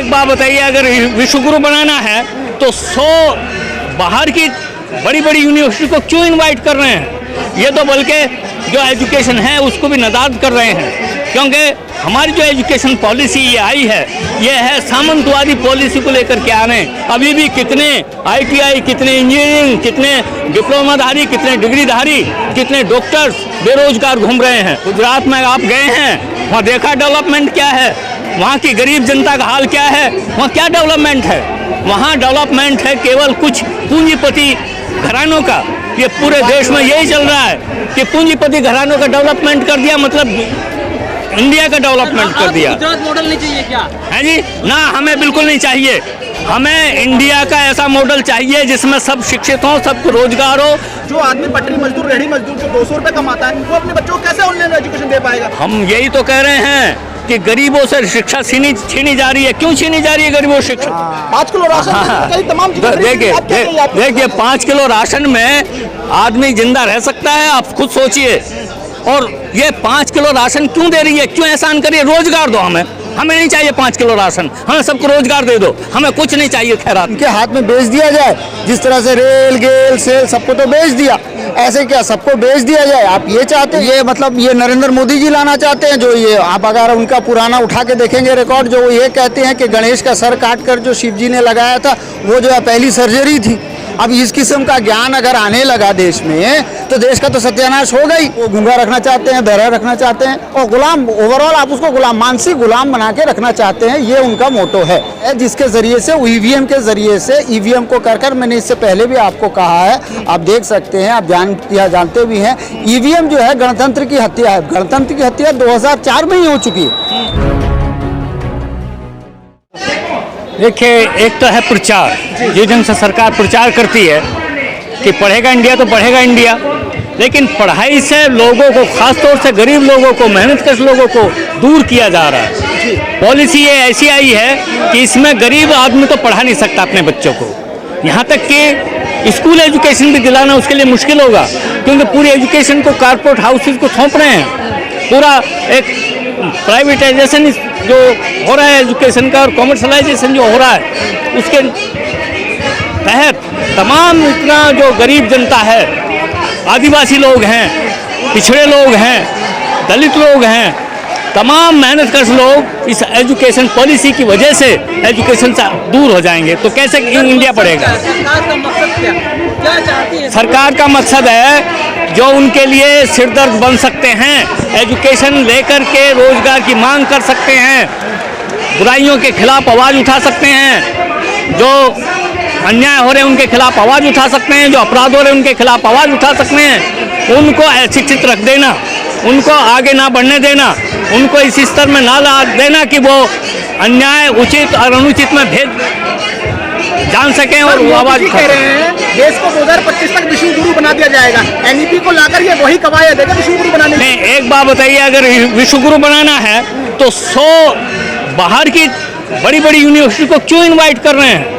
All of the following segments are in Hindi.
एक बात बताइए, अगर विश्व गुरु बनाना है तो 100 बाहर की बड़ी बड़ी यूनिवर्सिटी को क्यों इनवाइट कर रहे हैं? ये तो बल्कि जो एजुकेशन है उसको भी नादाद कर रहे हैं, क्योंकि हमारी जो एजुकेशन पॉलिसी ये आई है, ये है सामंतवादी पॉलिसी को लेकर के आ रहे हैं। अभी भी कितने ITI, कितने इंजीनियरिंग, कितने डिप्लोमाधारी, कितने डिग्रीधारी, कितने डॉक्टर्स बेरोजगार घूम रहे हैं। गुजरात में आप गए हैं, वहाँ देखा डेवलपमेंट क्या है, वहाँ की गरीब जनता का हाल क्या है, वहाँ क्या डेवलपमेंट है? वहाँ डेवलपमेंट है केवल कुछ पूंजीपति घरानों का। ये पूरे देश में यही चल रहा है कि पूंजीपति घरानों का डेवलपमेंट कर दिया, मतलब इंडिया का डेवलपमेंट कर दिया। गुजरात मॉडल नहीं चाहिए क्या? है जी ना, हमें बिल्कुल नहीं चाहिए। हमें इंडिया का ऐसा मॉडल चाहिए जिसमें सब शिक्षित हों, सबको रोजगार हो। जो आदमी पटरी मजदूर, रेहड़ी मजदूर जो 200 रुपए कमाता है, वो अपने बच्चों को कैसे ऑनलाइन एजुकेशन दे पाएगा? हम यही तो कह रहे हैं कि गरीबों से शिक्षा छीनी जा रही है। क्यों छीनी जा रही है गरीबों से शिक्षा? 5 किलो राशन, तमाम देखिए 5 किलो राशन में आदमी जिंदा रह सकता है, आप खुद सोचिए। और ये 5 किलो राशन क्यों दे रही है? क्यों एहसान करिए? रोजगार दो हमें नहीं चाहिए 5 किलो राशन, हमें सबको रोजगार दे दो, हमें कुछ नहीं चाहिए। खैरात उनके हाथ में बेच दिया जाए, जिस तरह से रेल गेल सेल सबको तो बेच दिया, ऐसे क्या सबको बेच दिया जाए? आप ये चाहते हैं? ये मतलब ये नरेंद्र मोदी जी लाना चाहते हैं, जो ये आप अगर उनका पुराना उठा के देखेंगे रिकॉर्ड, जो वो ये कहते हैं कि गणेश का सर काट कर जो शिव जी ने लगाया था वो जो है पहली सर्जरी थी। अब इस किस्म का ज्ञान अगर आने लगा देश में तो देश का तो सत्यानाश हो गई। वो गूंगा रखना चाहते हैं, बहरा रखना चाहते हैं और गुलाम, ओवरऑल आप उसको गुलाम, मानसिक गुलाम बना के रखना चाहते हैं। ये उनका मोटो है, जिसके जरिए से EVM के जरिए से EVM को कर मैंने इससे पहले भी आपको कहा है, आप देख सकते हैं, आप जानते भी हैं, EVM जो है गणतंत्र की हत्या है। गणतंत्र की हत्या 2004 में ही हो चुकी है। देखिए, एक तो है प्रचार, जिस ढंग से सरकार प्रचार करती है कि पढ़ेगा इंडिया तो बढ़ेगा इंडिया, लेकिन पढ़ाई से लोगों को, खासतौर से गरीब लोगों को, मेहनतकश लोगों को दूर किया जा रहा है। पॉलिसी ये ऐसी आई है कि इसमें गरीब आदमी तो पढ़ा नहीं सकता अपने बच्चों को, यहाँ तक कि स्कूल एजुकेशन भी दिलाना उसके लिए मुश्किल होगा, क्योंकि पूरी एजुकेशन को कारपोरेट हाउसेज को सौंप रहे हैं। पूरा एक प्राइवेटाइजेशन जो हो रहा है एजुकेशन का और कॉमर्शलाइजेशन जो हो रहा है, उसके तहत तमाम इतना जो गरीब जनता है, आदिवासी लोग हैं, पिछड़े लोग हैं, दलित लोग हैं, तमाम मेहनतकश लोग इस एजुकेशन पॉलिसी की वजह से एजुकेशन से दूर हो जाएंगे। तो कैसे इंडिया पढ़ेगा? सरकार का मकसद क्या चाहती है? सरकार का मकसद है जो उनके लिए सिरदर्द बन सकते हैं, एजुकेशन लेकर के रोजगार की मांग कर सकते हैं, बुराइयों के खिलाफ आवाज़ उठा सकते हैं, जो अन्याय हो रहे हैं उनके खिलाफ आवाज़ उठा सकते हैं, जो अपराध हो रहे हैं उनके खिलाफ आवाज़ उठा सकते हैं। उनको अशिक्षित रख देना, उनको आगे ना बढ़ने देना, उनको इस स्तर में ना ला देना कि वो अन्याय उचित और अनुचित में भेद जान सकें और वो आवाज़ कह रहे हैं देश को 2025 तक विश्व गुरु बना दिया जाएगा। NEP को लाकर ये वही कवायद है विश्व गुरु बनाने में। एक बात बताइए, अगर विश्व गुरु बनाना है तो 100 बाहर की बड़ी बड़ी यूनिवर्सिटी को क्यों इनवाइट कर रहे हैं?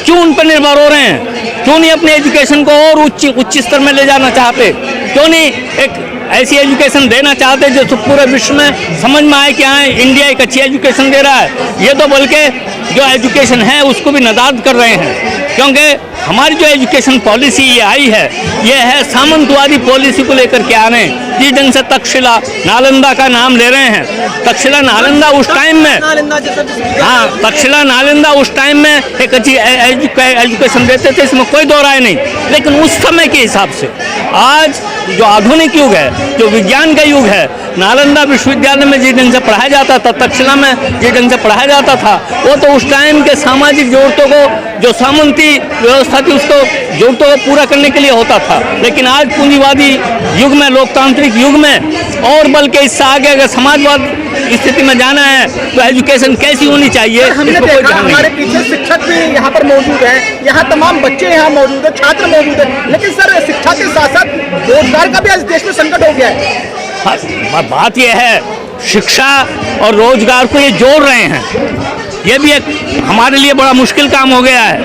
क्यों उन पर निर्भर हो रहे हैं? क्यों नहीं अपने एजुकेशन को और उच्च स्तर में ले जाना चाहते? क्यों नहीं एक ऐसी एजुकेशन देना चाहते जो पूरे विश्व में समझ में आए कि हाँ इंडिया एक अच्छी एजुकेशन दे रहा है? ये तो बल्कि जो एजुकेशन है उसको भी नादाद कर रहे हैं, क्योंकि हमारी जो एजुकेशन पॉलिसी ये आई है, ये है सामंतवादी पॉलिसी को लेकर के आ रहे हैं। जिस ढंग से तक्षशिला नालंदा का नाम ले रहे हैं, तक्षशिला नालंदा उस टाइम में, हाँ तक्षशिला नालंदा उस टाइम में एक अच्छी एजुकेशन देते थे, इसमें कोई दो राय नहीं। लेकिन उस समय के हिसाब से आज जो आधुनिक युग है, जो विज्ञान का युग है, नालंदा विश्वविद्यालय में जिस ढंग से पढ़ाया जाता था, तक्षशिला में जिस ढंग से पढ़ाया जाता था, वो तो उस टाइम के सामाजिक जरूरतों को, जो सामंती व्यवस्था थी उसको जरूरतों को पूरा करने के लिए होता था। लेकिन आज पूंजीवादी युग में, लोकतांत्रिक युग में, और बल्कि इससे आगे अगर समाजवाद स्थिति में जाना है तो एजुकेशन कैसी होनी चाहिए? हमने देखा हमारे पीछे शिक्षक भी यहाँ पर मौजूद है, यहाँ तमाम बच्चे यहाँ मौजूद है, छात्र मौजूद है, लेकिन सर शिक्षा के साथ साथ रोजगार का भी आज देश में संकट हो गया है। बात यह है शिक्षा और रोजगार को ये जोड़ रहे हैं। ये भी एक हमारे लिए बड़ा मुश्किल काम हो गया है,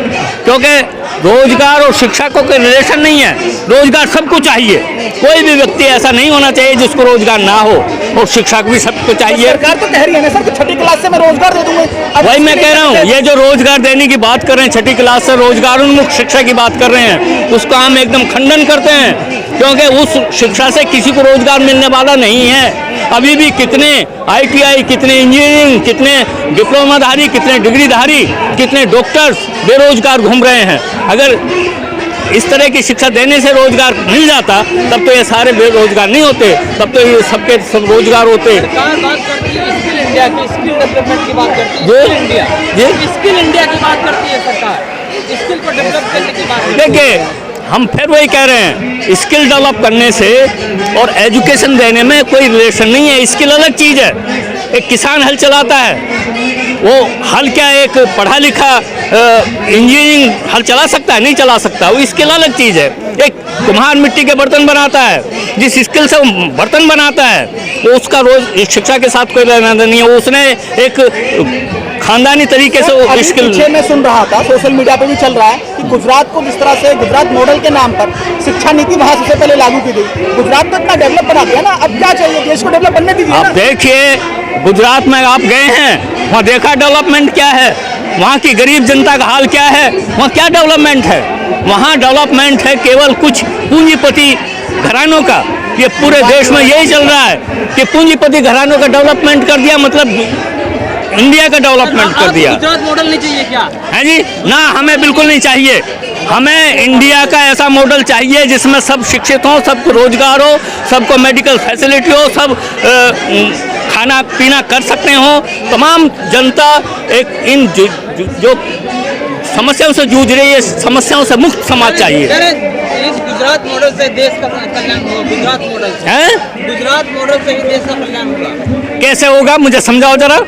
क्योंकि रोजगार और शिक्षा को कोई रिलेशन नहीं है। रोजगार सबको चाहिए, कोई भी व्यक्ति ऐसा नहीं होना चाहिए जिसको रोजगार ना हो, और शिक्षा को भी सबको चाहिए। सरकार तो कह रही है ना सर कि छठी क्लास से मैं रोजगार दे दूंगा। वही मैं कह रहा हूँ, ये जो रोजगार देने की बात कर रहे हैं, छठी क्लास से रोजगार उन्मुख शिक्षा की बात कर रहे हैं, उसका हम एकदम खंडन करते हैं, क्योंकि उस शिक्षा से किसी को रोजगार मिलने वाला नहीं है। अभी भी कितने ITI, कितने इंजीनियरिंग, कितने डिप्लोमाधारी, कितने डिग्रीधारी, कितने डॉक्टर्स बेरोजगार घूम रहे हैं। अगर इस तरह की शिक्षा देने से रोजगार मिल जाता तब तो ये सारे बेरोजगार नहीं होते, तब तो ये सबके सब रोजगार होते। सरकार बात करती है स्किल इंडिया की, स्किल डेवलपमेंट की बात करती है, जी। स्किल इंडिया, जी। स्किल इंडिया की बात करती है सरकार, स्किल को डेवलप करने की बात करती है। देखिए, हम फिर वही कह रहे हैं, स्किल डेवलप करने से और एजुकेशन देने में कोई रिलेशन नहीं है। स्किल अलग चीज़ है। एक किसान हल चलाता है, वो हल क्या एक पढ़ा लिखा इंजीनियरिंग हल चला सकता है? नहीं चला सकता। वो स्किल अलग चीज़ है। एक कुम्हार मिट्टी के बर्तन बनाता है, जिस स्किल से वो बर्तन बनाता है, वो उसका रोज शिक्षा के साथ कोई लेना देना नहीं है। उसने एक खानदानी तरीके से वो स्किल। पीछे मैं सुन रहा था, सोशल मीडिया पे भी चल रहा है कि गुजरात को जिस तरह से गुजरात मॉडल के नाम पर शिक्षा नीति वहाँ सबसे पहले लागू की गई। गुजरात तो इतना डेवलप बना दिया ना, अब क्या चाहिए? देश को डेवलप बनने दीजिए आप ना। देखिए, गुजरात में आप गए हैं, वहाँ देखा डेवलपमेंट क्या है, वहाँ की गरीब जनता का हाल क्या है, वहाँ क्या डेवलपमेंट है? वहाँ डेवलपमेंट है केवल कुछ पूंजीपति घरानों का। ये पूरे देश में यही चल रहा है कि पूंजीपति घरानों का डेवलपमेंट कर दिया, मतलब इंडिया का डेवलपमेंट कर दिया। गुजरात मॉडल नहीं चाहिए क्या? है जी ना, हमें बिल्कुल नहीं चाहिए। हमें इंडिया का ऐसा मॉडल चाहिए जिसमें सब शिक्षित हों, सबको रोजगार हो, सबको मेडिकल फैसिलिटी हो, सब खाना पीना कर सकते हो। तमाम जनता एक इन जो समस्याओं से जूझ रही है, समस्याओं से मुक्त समाज चाहिए। इस गुजरात मॉडल से देश का कल्याण होगा। गुजरात मॉडल से, हैं? गुजरात मॉडल से ही देश का कल्याण होगा। कैसे होगा, मुझे समझाओ जरा।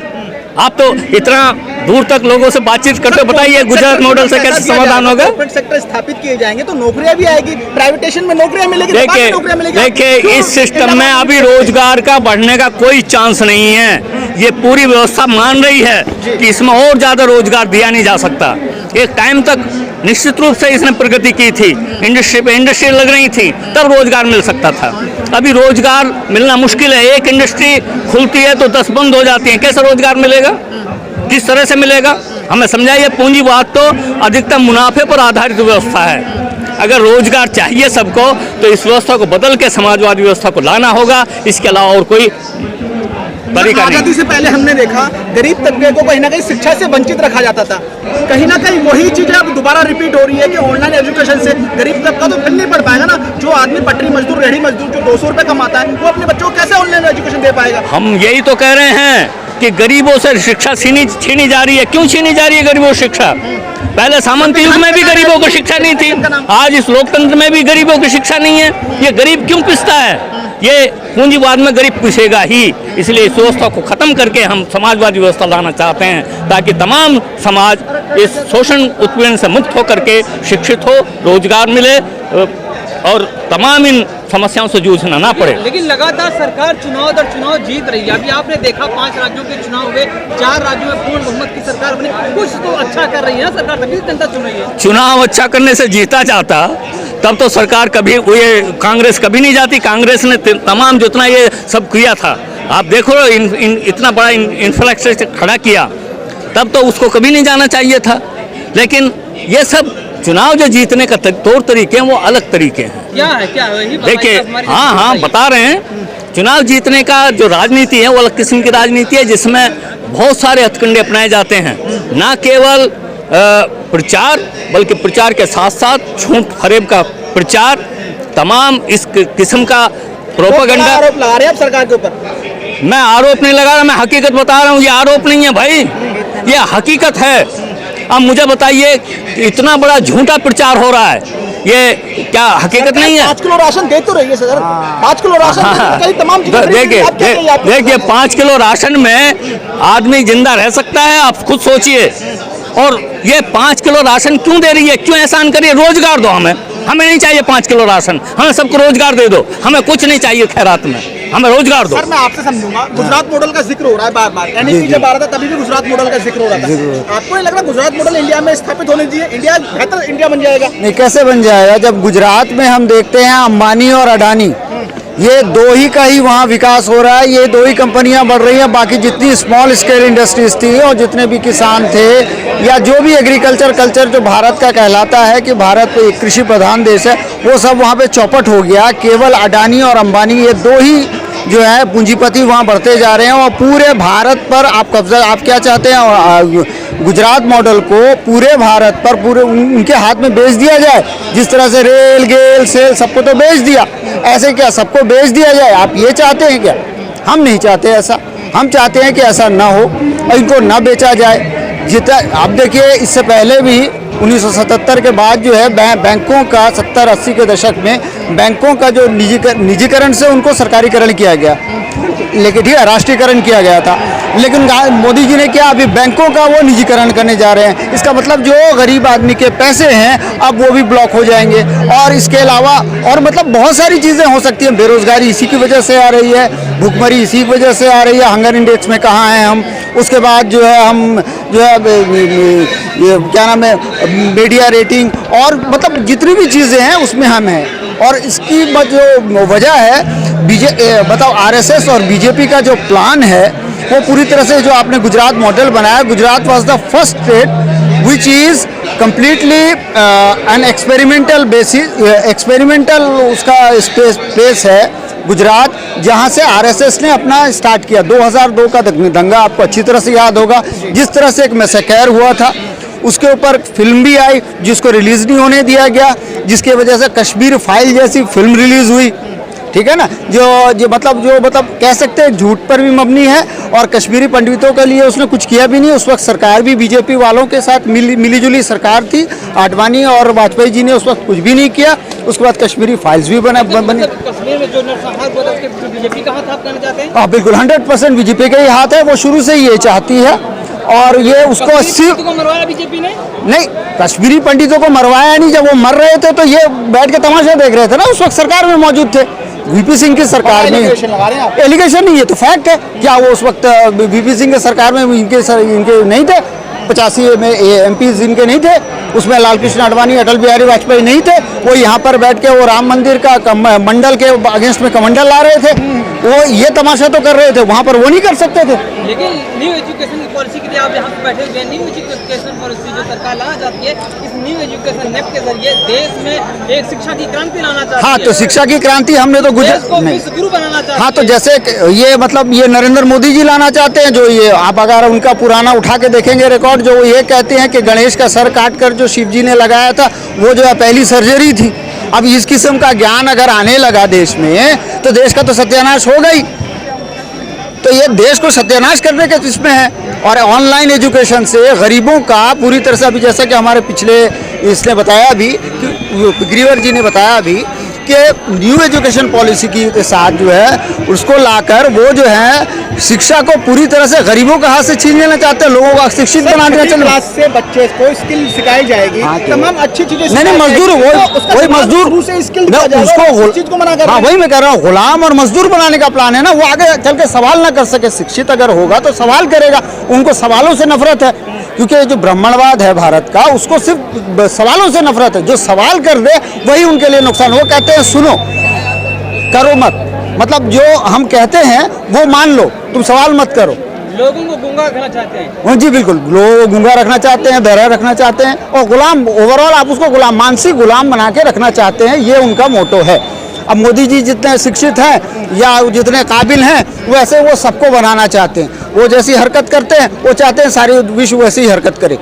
आप तो इतना दूर तक लोगों से बातचीत करते, बताइए गुजरात मॉडल से कैसे समाधान होगा? कॉर्पोरेट सेक्टर स्थापित किए जाएंगे तो नौकरियां भी आएगी, प्राइवेटेशन में नौकरियां मिलेगी। देखिए इस सिस्टम में अभी रोजगार का बढ़ने का कोई चांस नहीं है। ये पूरी व्यवस्था मान रही है कि इसमें और ज्यादा रोजगार दिया नहीं जा सकता। एक टाइम तक निश्चित रूप से इसने प्रगति की थी, इंडस्ट्री पे इंडस्ट्री लग रही थी, तब रोजगार मिल सकता था। अभी रोजगार मिलना मुश्किल है। एक इंडस्ट्री खुलती है तो 10 बंद हो जाती है। कैसे रोजगार मिलेगा? किस तरह से मिलेगा? हमें समझाइए। पूंजीवाद तो अधिकतम मुनाफे पर आधारित व्यवस्था है। अगर रोजगार चाहिए सबको तो इस व्यवस्था को बदल के समाजवादी व्यवस्था को लाना होगा। इसके अलावा और कोई तरीका नहीं। आजादी से पहले हमने देखा गरीब तबके को कहीं ना कहीं शिक्षा से वंचित रखा जाता था। कहीं ना कहीं वही चीजें अब दोबारा रिपीट हो रही है कि ऑनलाइन एजुकेशन से गरीब तबका तो फिर नहीं पढ़ पाएगा ना। जो आदमी पटरी मजदूर, रेहड़ी मजदूर जो 200 रुपए कमाता है, वो अपने बच्चों को कैसे ऑनलाइन एजुकेशन दे पाएगा? हम यही तो कह रहे हैं कि गरीबों से शिक्षा छीनी जा रही है। क्यों छीनी जा रही है गरीबों से शिक्षा? पहले सामंती युग में भी गरीबों को शिक्षा नहीं थी, आज इस लोकतंत्र में भी गरीबों की शिक्षा नहीं है। ये गरीब क्यों पिसता है? ये पूंजीवाद में गरीब पिसेगा ही। इसलिए इस व्यवस्था को खत्म करके हम समाजवादी व्यवस्था लाना चाहते हैं, ताकि तमाम समाज इस शोषण उत्पीड़न से मुक्त होकर के शिक्षित हो, रोजगार मिले और तमाम इन समस्याओं से जूझना ना पड़े। लेकिन लगातार सरकार चुनाव दर चुनाव जीत रही है। अभी आपने देखा 5 राज्यों के चुनाव हुए, 4 राज्यों में पूर्ण बहुमत की सरकार बनी। कुछ तो अच्छा कर रही है सरकार, तभी जनता चुन रही है। चुनाव अच्छा करने से जीता जाता तब तो सरकार कभी, ये कांग्रेस कभी नहीं जाती। कांग्रेस ने तमाम जितना ये सब किया था, आप देखो इतना बड़ा इंफ्रास्ट्रक्चर खड़ा किया, तब तो उसको कभी नहीं जाना चाहिए था। लेकिन ये सब चुनाव जो जीतने का तौर तरीके हैं वो अलग तरीके हैं। क्या है वही देखिए, हाँ बता रहे हैं। चुनाव जीतने का जो राजनीति है वो अलग किस्म की राजनीति है, जिसमें बहुत सारे हथकंडे अपनाए जाते हैं। ना केवल प्रचार, बल्कि प्रचार के साथ साथ झूठ फरेब का प्रचार, तमाम इस किस्म का प्रोपेगेंडा। आरोप लगा रहे हैं आप सरकार के ऊपर? मैं आरोप नहीं लगा रहा, मैं हकीकत बता रहा हूँ। ये आरोप नहीं है भाई, ये हकीकत है। अब मुझे बताइए, इतना बड़ा झूठा प्रचार हो रहा है, ये क्या हकीकत नहीं है? 5 किलो राशन दे तो रही है सर। 5 किलो राशन कई तमाम चीजें। देखिए 5 किलो राशन में आदमी जिंदा रह सकता है, आप खुद सोचिए। और ये 5 किलो राशन क्यों दे रही है? क्यों एहसान करिए? रोजगार दो हमें नहीं चाहिए 5 किलो राशन, हमें सबको रोजगार दे दो, हमें कुछ नहीं चाहिए खैरात में। हमें रोजगार दो। सर मैं आपसे समझूंगा, गुजरात मॉडल का जिक्र हो रहा है बार बार, एनईपी जब आ रहा था तभी भी गुजरात मॉडल का जिक्र हो रहा था। आपको नहीं लग रहा गुजरात मॉडल इंडिया में स्थापित होने चाहिए? इंडिया बेहतर इंडिया बन जाएगा? नहीं, कैसे बन जाएगा जब गुजरात में हम देखते हैं अंबानी और अडानी, ये दो ही का ही वहाँ विकास हो रहा है, ये दो ही कंपनियां बढ़ रही हैं। बाकी जितनी स्मॉल स्केल इंडस्ट्रीज थी और जितने भी किसान थे या जो भी एग्रीकल्चर कल्चर जो भारत का कहलाता है कि भारत एक कृषि प्रधान देश है, वो सब वहाँ पे चौपट हो गया। केवल अडानी और अंबानी ये दो ही जो है पूंजीपति वहाँ बढ़ते जा रहे हैं और पूरे भारत पर आप कब्जा, आप क्या चाहते हैं गुजरात मॉडल को पूरे भारत पर पूरे उनके हाथ में बेच दिया जाए। जिस तरह से रेल गेल सेल सबको तो बेच दिया, ऐसे क्या सबको बेच दिया जाए? आप ये चाहते हैं क्या? हम नहीं चाहते ऐसा। हम चाहते हैं कि ऐसा ना हो और इनको ना बेचा जाए। जितना आप देखिए, इससे पहले भी 1977 के बाद जो है बैंकों का 70-80 के दशक में बैंकों का जो निजीकरण से उनको सरकारीकरण किया गया, लेकिन ठीक है राष्ट्रीयकरण किया गया था। लेकिन मोदी जी ने क्या, अभी बैंकों का वो निजीकरण करने जा रहे हैं। इसका मतलब जो गरीब आदमी के पैसे हैं अब वो भी ब्लॉक हो जाएंगे। और इसके अलावा और मतलब बहुत सारी चीज़ें हो सकती हैं। बेरोजगारी इसी की वजह से आ रही है, भुखमरी इसी की वजह से आ रही है। हंगर इंडेक्स में कहाँ हैं हम? उसके बाद जो है हम जो है ये क्या नाम है मीडिया रेटिंग और मतलब जितनी भी चीज़ें हैं उसमें हम हैं। और इसकी जो वजह है बताओ आरएसएस और बीजेपी का जो प्लान है वो पूरी तरह से जो आपने गुजरात मॉडल बनाया, Gujarat was the first state which is completely an experimental basis, experimental उसका प्लेस है गुजरात, जहां से आरएसएस ने अपना स्टार्ट किया। 2002 का दंगा आपको अच्छी तरह से याद होगा, जिस तरह से एक मैसेकर हुआ था, उसके ऊपर फिल्म भी आई जिसको रिलीज़ नहीं होने दिया गया, जिसकी वजह से कश्मीर फाइल जैसी फिल्म रिलीज़ हुई। ठीक है ना, जो मतलब कह सकते हैं झूठ पर भी मबनी है और कश्मीरी पंडितों के लिए उसने कुछ किया भी नहीं। उस वक्त सरकार भी बीजेपी वालों के साथ मिलीजुली सरकार थी, आडवाणी और वाजपेयी जी ने उस वक्त कुछ भी नहीं किया। उसके बाद कश्मीरी फाइल्स भी बने। कश्मीर में जो नरसंहार हुआ था उसके बीजेपी का हाथ आप कहना चाहते हैं? हाँ बिल्कुल, 100% बीजेपी का ही हाथ है। वो शुरू से ये चाहती है और ये उसको सिर्फ मरवाया बीजेपी ने नहीं, कश्मीरी पंडितों को मरवाया नहीं। जब वो मर रहे थे तो ये बैठ के तमाशा देख रहे थे ना, उस वक्त सरकार में मौजूद थे। वीपी सिंह की सरकार में एलिगेशन नहीं है तो फैक्ट है। क्या वो उस वक्त वीपी सिंह की सरकार में इनके नहीं थे? 85 में एमपीज इनके नहीं थे? उसमें लालकृष्ण आडवाणी, अटल बिहारी वाजपेयी नहीं थे? वो यहाँ पर बैठ के वो राम मंदिर का मंडल के अगेंस्ट में कमंडल ला रहे थे। वो ये तमाशा तो कर रहे थे, वहाँ पर वो नहीं कर सकते थे। लेकिन न्यू एजुकेशन पॉलिसी के लिए आप यहाँ पे बैठे हुए, न्यू एजुकेशन पॉलिसी जो सरकार लाना चाहती है, इस न्यू एजुकेशन नेप के जरिए देश में एक शिक्षा की क्रांति लाना चाहती है। हाँ, तो शिक्षा की क्रांति हमने तो देश को विश्वगुरु बनाना चाहती है। हाँ, तो जैसे ये मतलब ये नरेंद्र मोदी जी लाना चाहते हैं, जो ये आप अगर उनका पुराना उठा के देखेंगे रिकॉर्ड, जो ये कहते हैं कि गणेश का सर काट कर जो शिव जी ने लगाया था वो जो है पहली सर्जरी थी। अब इस किस्म का ज्ञान अगर आने लगा देश में तो देश का तो सत्यानाश हो गई। तो ये देश को सत्यानाश करने के इसमें है। और ऑनलाइन एजुकेशन से गरीबों का पूरी तरह से, अभी जैसा कि हमारे पिछले इसने बताया भी, ग्रीवर जी ने बताया भी कि न्यू एजुकेशन पॉलिसी के साथ जो है उसको लाकर वो जो है शिक्षा को पूरी तरह से गरीबों के हाथ से छीन लेना चाहते हैं, लोगों को शिक्षित बना देना चाहते हैं। क्लास से बच्चे को स्किल सिखाई जाएगी, तमाम अच्छी चीजें नहीं मजदूर वही मजदूर से स्किल उसको चीज को मना कर। हाँ, वही मैं कह रहा हूँ, गुलाम और मजदूर बनाने का प्लान है ना। वो आगे चल के सवाल ना कर सके। शिक्षित अगर होगा तो सवाल करेगा। उनको सवालों से नफरत है, क्योंकि जो ब्राह्मणवाद है भारत का उसको सिर्फ सवालों से नफरत है। जो सवाल कर दे वही उनके लिए नुकसान। वो कहते हैं सुनो करो मत, मतलब जो हम कहते हैं वो मान लो, तुम सवाल मत करो। लोगों को गूंगा रखना चाहते हैं। जी बिल्कुल, लोग गूंगा रखना चाहते हैं, बहरा रखना चाहते हैं और गुलाम, ओवरऑल आप उसको गुलाम, मानसिक गुलाम बना के रखना चाहते हैं। ये उनका मोटो है। अब मोदी जी जितने शिक्षित हैं या जितने काबिल हैं वैसे वो सबको बनाना चाहते हैं। वो जैसी हरकत करते हैं वो चाहते हैं सारी विश्व वैसी ही हरकत करे।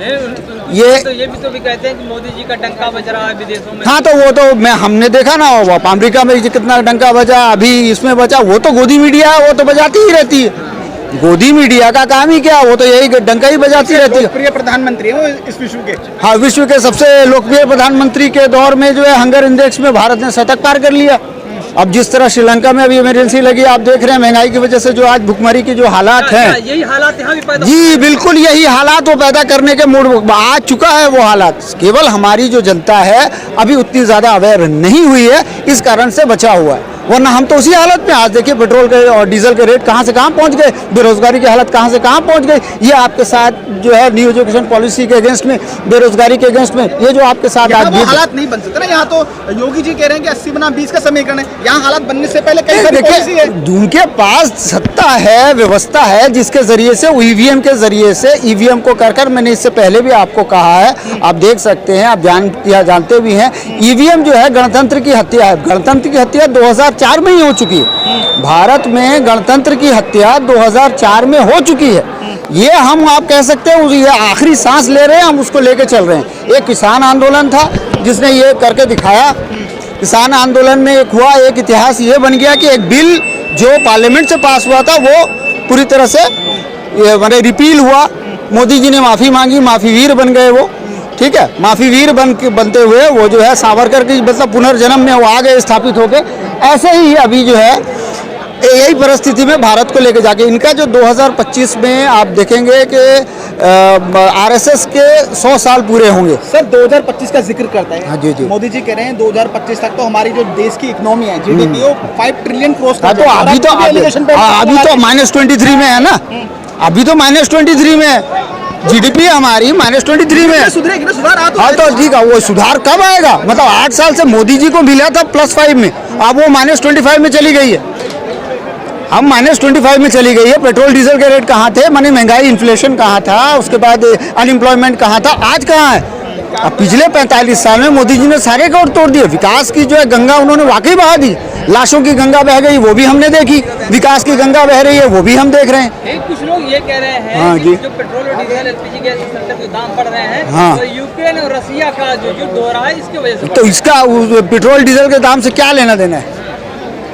ये भी कहते हैं कि मोदी जी का डंका बज रहा है विदेशों में। हाँ, तो वो तो हमने देखा ना, वो अमेरिका में कितना डंका बजा, अभी इसमें बचा। वो तो गोदी मीडिया है, वो तो बजाती ही रहती है। गोदी मीडिया का काम ही क्या, वो तो यही डंका ही बजाती रहती है। लोकप्रिय प्रधानमंत्री है वो इस विश्व के। हाँ, विश्व के सबसे लोकप्रिय प्रधानमंत्री के दौर में जो है हंगर इंडेक्स में भारत ने शतक पार कर लिया। अब जिस तरह श्रीलंका में अभी इमरजेंसी लगी, आप देख रहे हैं महंगाई की वजह से जो आज भुखमरी की जो हालात हैं, यही हालात यहाँ भी पैदा जी बिल्कुल यही हालात वो पैदा करने के मूड आ चुका है। वो हालात केवल हमारी जो जनता है अभी उतनी ज़्यादा अवेयर नहीं हुई है, इस कारण से बचा हुआ है। वरना हम तो उसी हालत में, आज देखिए पेट्रोल के और डीजल के रेट कहाँ से कहाँ पहुँच गए, बेरोजगारी की हालत कहाँ से कहाँ पहुँच गई। ये आपके साथ जो है न्यू एजुकेशन पॉलिसी के अगेंस्ट में, बेरोजगारी के अगेंस्ट में, ये जो आपके साथ आज वो हालात नहीं बन सकते ना। यहाँ तो योगी जी कह रहे हैं कि 80 बनाम 20 का समीकरण है, यहाँ हालात बनने से पहले कई सारी पॉलिसी है। उनके पास सत्ता है, व्यवस्था है, जिसके जरिए से ईवीएम के जरिए से ईवीएम को कर मैंने इससे पहले भी आपको कहा है, आप देख सकते हैं, आप जानते भी हैं, ईवीएम जो है गणतंत्र की हत्या है। गणतंत्र की हत्या 2004 में ही हो चुकी है। भारत में गणतंत्र की हत्या 2004 में हो चुकी है। ये हम आप कह सकते हैं ये आखिरी सांस ले रहे हैं, हम उसको लेके चल रहे हैं। एक किसान आंदोलन था जिसने ये करके दिखाया। किसान आंदोलन में एक हुआ, एक इतिहास ये बन गया कि एक बिल जो पार्लियामेंट से पास हुआ था वो पूरी तरह से मैंने रिपील हुआ। मोदी जी ने माफ़ी मांगी, माफ़ी वीर बन गए वो, ठीक है। माफ़ी वीर बनते हुए वो जो है सावरकर की मतलब पुनर्जन्म में वो आ गए स्थापित होके। ऐसे ही अभी जो है यही परिस्थिति में भारत को लेके जाके इनका जो 2025 में आप देखेंगे कि आरएसएस के 100 साल पूरे होंगे। सर 2025 का जिक्र करता है। हाँ जी जी। मोदी जी कह रहे हैं 2025 तक तो हमारी जो देश की इकोनॉमी है, जीडीपी वो 5 ट्रिलियन क्रॉस कर तो अभी तो -23 में है ना, अभी तो -23 में है जीडीपी हमारी, -23 में है। सुधरेगी ना, सुधार आ तो हाँ तो ठीक है, वो सुधार कब आएगा? मतलब 8 साल से मोदी जी को मिला था +5 में, अब वो -25 में चली गई है। अब -25 में चली गई है। पेट्रोल डीजल के रेट कहाँ थे, माने महंगाई इन्फ्लेशन कहाँ था, उसके बाद अनएम्प्लॉयमेंट कहाँ था, आज कहाँ है? अब पिछले 45 साल में मोदी जी ने सारे रिकॉर्ड तोड़ दिए। विकास की जो है गंगा उन्होंने वाकई बहा दी, लाशों की गंगा बह गई वो भी हमने देखी, विकास की गंगा बह रही है वो भी हम देख रहे हैं। कुछ लोग ये कह रहे हैं हाँ कि जो पेट्रोल और डीजल एलपीजी गैस सिलेंडर के दाम बढ़ रहे हैं, हाँ। तो यूक्रेन और रसिया का जो युद्ध हो रहा है इसकी वजह से। तो इसका पेट्रोल डीजल के दाम से क्या लेना देना है,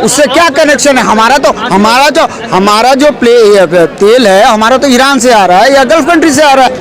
उससे क्या कनेक्शन है? हमारा जो तेल है हमारा तो ईरान से आ रहा है या गल्फ कंट्री से आ रहा है,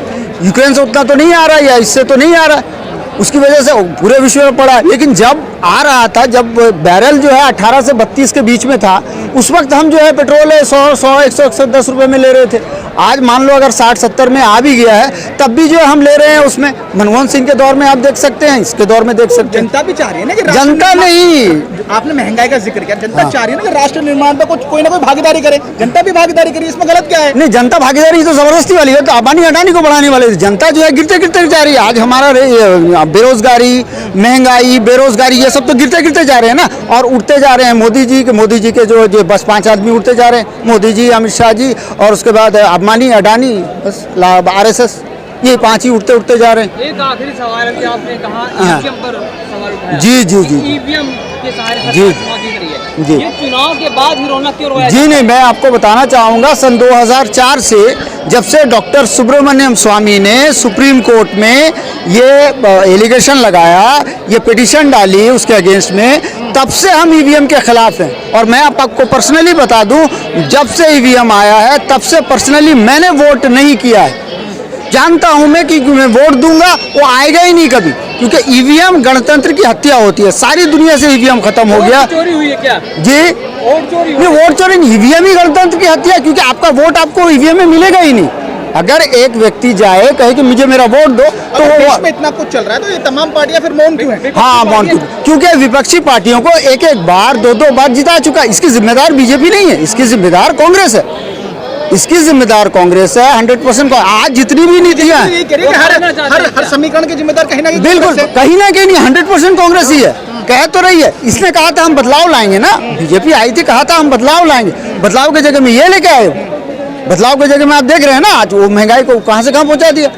यूक्रेन से उतना तो नहीं आ रहा है या इससे तो नहीं आ रहा है। उसकी वजह से पूरे विश्व में पड़ा। लेकिन जब आ रहा था, जब बैरल जो है 18 से 32 के बीच में था, उस वक्त हम जो है पेट्रोल 100, 110 रुपये में ले रहे थे। आज मान लो अगर 60-70 में आ भी गया है, तब भी जो है हम ले रहे हैं उसमें। मनमोहन सिंह के दौर में आप देख सकते हैं, इसके दौर में देख सकते हैं। जनता भी चाह रही है ना कि जनता नहीं, आपने महंगाई का जिक्र किया, जनता चाह रही है ना कि राष्ट्र निर्माण में कोई ना कोई भागीदारी करे। जनता भी भागीदारी करी, इसमें गलत क्या है? नहीं, जनता भागीदारी तो जबरदस्ती वाली है, तो अंबानी अडानी को बढ़ाने वाले। जनता जो है गिरते गिरते जा रही है। आज हमारा बेरोजगारी, महंगाई, बेरोजगारी ये सब तो गिरते गिरते जा रहे हैं ना, और उठते जा रहे हैं मोदी जी के जो बस 5 आदमी उठते जा रहे हैं, मोदी जी, अमित शाह जी, और उसके बाद अंबानी, अडानी, बस आरएसएस, ये 5 ही उठते उठते जा रहे हैं। एक आखिरी सवाल है कि आपने कहा ईवीएम पर सवाल उठाया। जी। ईवीएम के सहारे से चुनाव जीत रही है। जी। ये चुनाव के बाद ही रौनक क्यों रोया? जी नहीं, मैं आपको बताना चाहूँगा, सन 2004 से जब से डॉक्टर सुब्रमण्यम स्वामी ने सुप्रीम कोर्ट में ये एलिगेशन लगाया, ये पिटीशन डाली उसके अगेंस्ट में, तब से हम ईवीएम के खिलाफ हैं। और मैं आपको पर्सनली बता दूं, जब से ईवीएम आया है तब से पर्सनली मैंने वोट नहीं किया है। जानता हूं मैं कि मैं वोट दूंगा वो आएगा ही नहीं कभी, क्योंकि ईवीएम गणतंत्र की हत्या होती है। सारी दुनिया से ईवीएम खत्म हो गया। चोरी हुई है क्या? जी, वोट चोरी नहीं, वोट चोरी नहीं, ईवीएम ही गणतंत्र की हत्या, क्योंकि आपका वोट आपको ईवीएम में मिलेगा ही नहीं। अगर एक व्यक्ति जाए कहे कि मुझे मेरा वोट दो, तो देश में इतना कुछ चल रहा है तो ये तमाम पार्टियां फिर मौन क्यों है? हाँ, मौन क्यों? क्योंकि विपक्षी पार्टियों को एक बार, दो बार जिता चुका। इसकी जिम्मेदार बीजेपी नहीं है, इसकी जिम्मेदार कांग्रेस है। इसकी जिम्मेदार कांग्रेस है 100%। आज जितनी भी नीतियां हर समीकरण की जिम्मेदार कहीं ना कहीं बिल्कुल कहीं ना कहीं 100% कांग्रेस ही है। कह तो रही है, इसने कहा था हम बदलाव लाएंगे ना, बीजेपी आई थी, कहा था हम बदलाव लाएंगे। बदलाव की जगह में ये लेके आए हो। बदलाव की जगह में आप देख रहे हैं ना आज वो महंगाई को कहां से कहां पहुंचा दिया।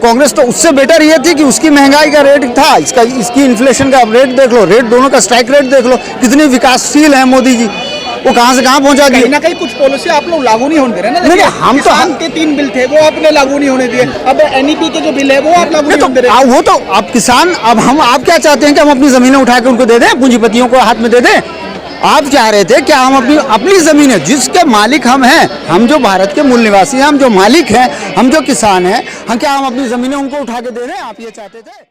कांग्रेस तो उससे बेटर ये थी कि उसकी महंगाई का रेट था, इसकी इन्फ्लेशन का रेट देख लो, रेट दोनों का स्ट्राइक रेट देख लो, कितनी विकासशील है मोदी जी, वो कहां से कहां पहुंचा दिए। कहीं ना कहीं कुछ पॉलिसी आप लोग लागू नहीं होने दे रहे ना। नहीं, हम तो के 3 बिल थे वो आपने लागू नहीं होने दिए। अब एनईपी के जो बिल है वो आप लागू नहीं होने दे रहे। वो तो अब किसान, अब आप क्या चाहते हैं कि हम अपनी जमीनें उठा के उनको दे दें, पूंजीपतियों को हाथ में दे दें? आप चाह रहे थे क्या हम अपनी जमीनें, जिसके मालिक हम हैं, हम जो भारत के मूल निवासी हैं, हम जो मालिक हैं, हम जो किसान हैं, हम क्या हम अपनी जमीनें उनको उठा के दे दें? आप ये चाहते थे?